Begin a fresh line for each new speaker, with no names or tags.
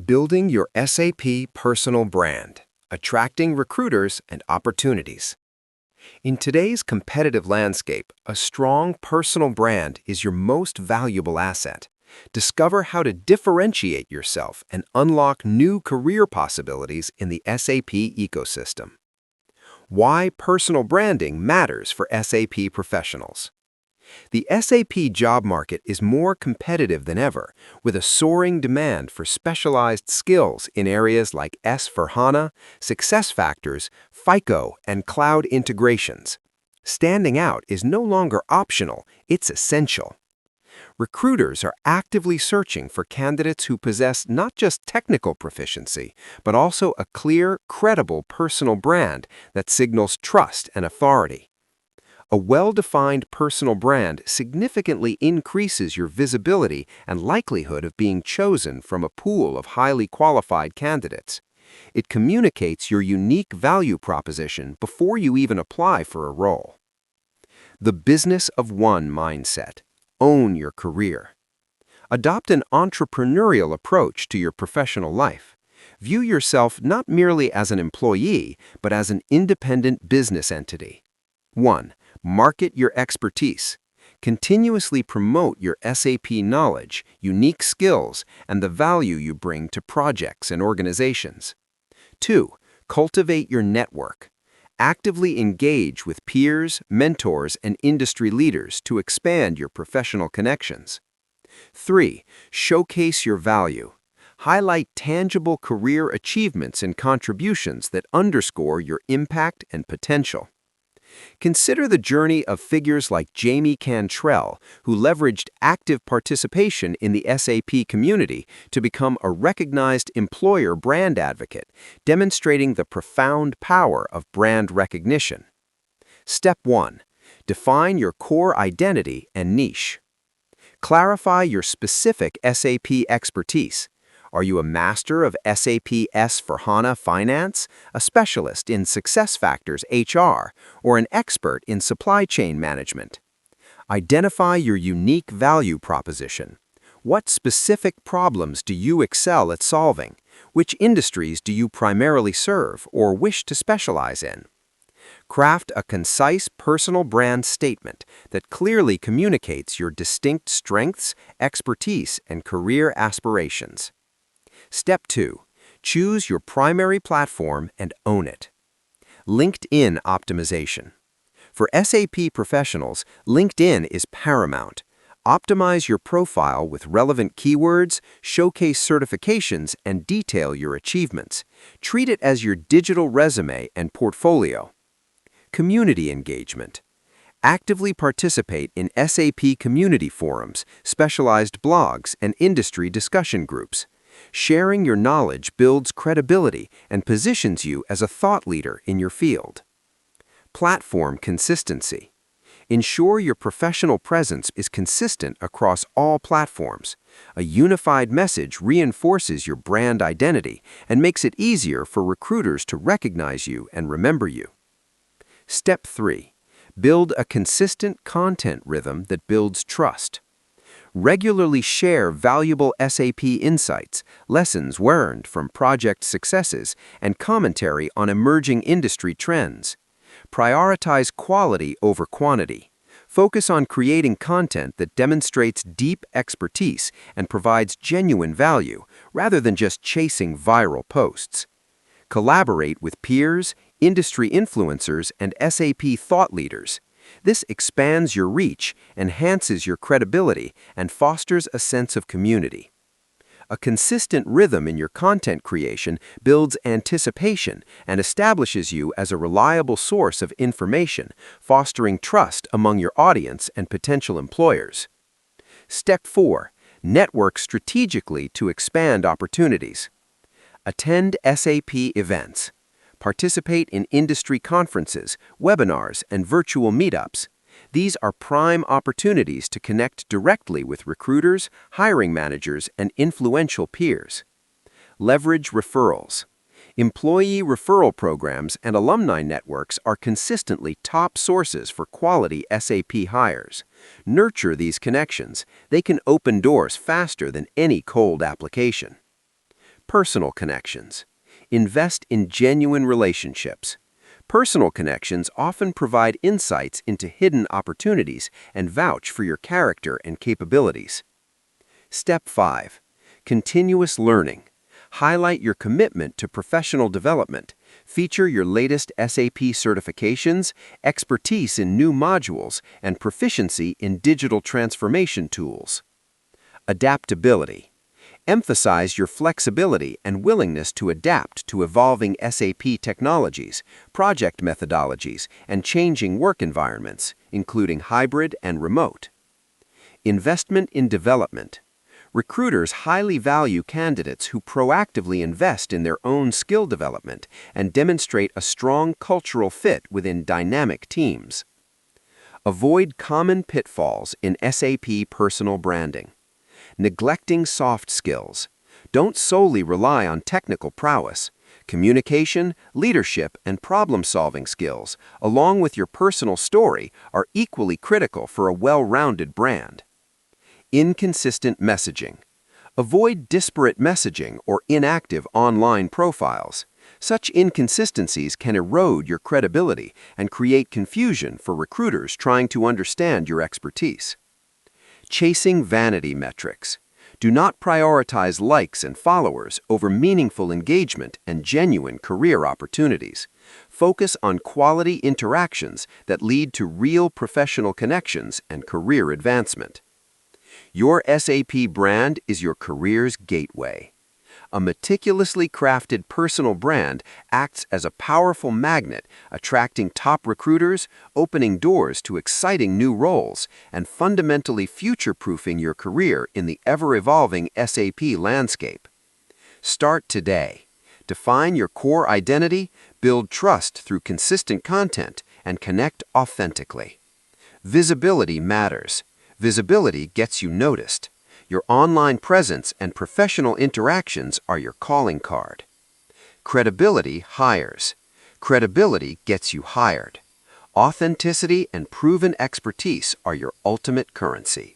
Building your SAP personal brand, attracting recruiters and opportunities. In today's competitive landscape, a strong personal brand is your most valuable asset. Discover how to differentiate yourself and unlock new career possibilities in the SAP ecosystem. Why personal branding matters for SAP professionals. The SAP job market is more competitive than ever, with a soaring demand for specialized skills in areas like S/4HANA, SuccessFactors, FICO, and cloud integrations. Standing out is no longer optional, it's essential. Recruiters are actively searching for candidates who possess not just technical proficiency, but also a clear, credible personal brand that signals trust and authority. A well-defined personal brand significantly increases your visibility and likelihood of being chosen from a pool of highly qualified candidates. It communicates your unique value proposition before you even apply for a role. The business of one mindset. Own your career. Adopt an entrepreneurial approach to your professional life. View yourself not merely as an employee, but as an independent business entity. 1. Market your expertise. Continuously promote your SAP knowledge, unique skills, and the value you bring to projects and organizations. 2. Cultivate your network. Actively engage with peers, mentors, and industry leaders to expand your professional connections. 3. Showcase your value. Highlight tangible career achievements and contributions that underscore your impact and potential. Consider the journey of figures like Jamie Cantrell, who leveraged active participation in the SAP community to become a recognized employer brand advocate, demonstrating the profound power of brand recognition. Step 1. Define your core identity and niche. Clarify your specific SAP expertise. Are you a master of SAP S/4HANA Finance, a specialist in SuccessFactors HR, or an expert in supply chain management? Identify your unique value proposition. What specific problems do you excel at solving? Which industries do you primarily serve or wish to specialize in? Craft a concise personal brand statement that clearly communicates your distinct strengths, expertise, and career aspirations. Step 2. Choose your primary platform and own it. LinkedIn optimization. For SAP professionals, LinkedIn is paramount. Optimize your profile with relevant keywords, showcase certifications, and detail your achievements. Treat it as your digital resume and portfolio. Community engagement. Actively participate in SAP community forums, specialized blogs, and industry discussion groups. Sharing your knowledge builds credibility and positions you as a thought leader in your field. Platform consistency. Ensure your professional presence is consistent across all platforms. A unified message reinforces your brand identity and makes it easier for recruiters to recognize you and remember you. Step 3. Build a consistent content rhythm that builds trust. Regularly share valuable SAP insights, lessons learned from project successes, and commentary on emerging industry trends. Prioritize quality over quantity. Focus on creating content that demonstrates deep expertise and provides genuine value, rather than just chasing viral posts. Collaborate with peers, industry influencers, and SAP thought leaders. This expands your reach, enhances your credibility, and fosters a sense of community. A consistent rhythm in your content creation builds anticipation and establishes you as a reliable source of information, fostering trust among your audience and potential employers. Step 4. Network strategically to expand opportunities. Attend SAP events. Participate in industry conferences, webinars, and virtual meetups. These are prime opportunities to connect directly with recruiters, hiring managers, and influential peers. Leverage referrals. Employee referral programs and alumni networks are consistently top sources for quality SAP hires. Nurture these connections. They can open doors faster than any cold application. Personal connections. Invest in genuine relationships. Personal connections often provide insights into hidden opportunities and vouch for your character and capabilities. Step 5. Continuous learning. Highlight your commitment to professional development. Feature your latest SAP certifications, expertise in new modules, and proficiency in digital transformation tools. Adaptability. Emphasize your flexibility and willingness to adapt to evolving SAP technologies, project methodologies, and changing work environments, including hybrid and remote. Investment in development. Recruiters highly value candidates who proactively invest in their own skill development and demonstrate a strong cultural fit within dynamic teams. Avoid common pitfalls in SAP personal branding. Neglecting soft skills. Don't solely rely on technical prowess. Communication, leadership, and problem-solving skills, along with your personal story, are equally critical for a well-rounded brand. Inconsistent messaging. Avoid disparate messaging or inactive online profiles. Such inconsistencies can erode your credibility and create confusion for recruiters trying to understand your expertise. Chasing vanity metrics. Do not prioritize likes and followers over meaningful engagement and genuine career opportunities. Focus on quality interactions that lead to real professional connections and career advancement. Your SAP brand is your career's gateway. A meticulously crafted personal brand acts as a powerful magnet, attracting top recruiters, opening doors to exciting new roles, and fundamentally future-proofing your career in the ever-evolving SAP landscape. Start today. Define your core identity, build trust through consistent content, and connect authentically. Visibility matters. Visibility gets you noticed. Your online presence and professional interactions are your calling card. Credibility hires. Credibility gets you hired. Authenticity and proven expertise are your ultimate currency.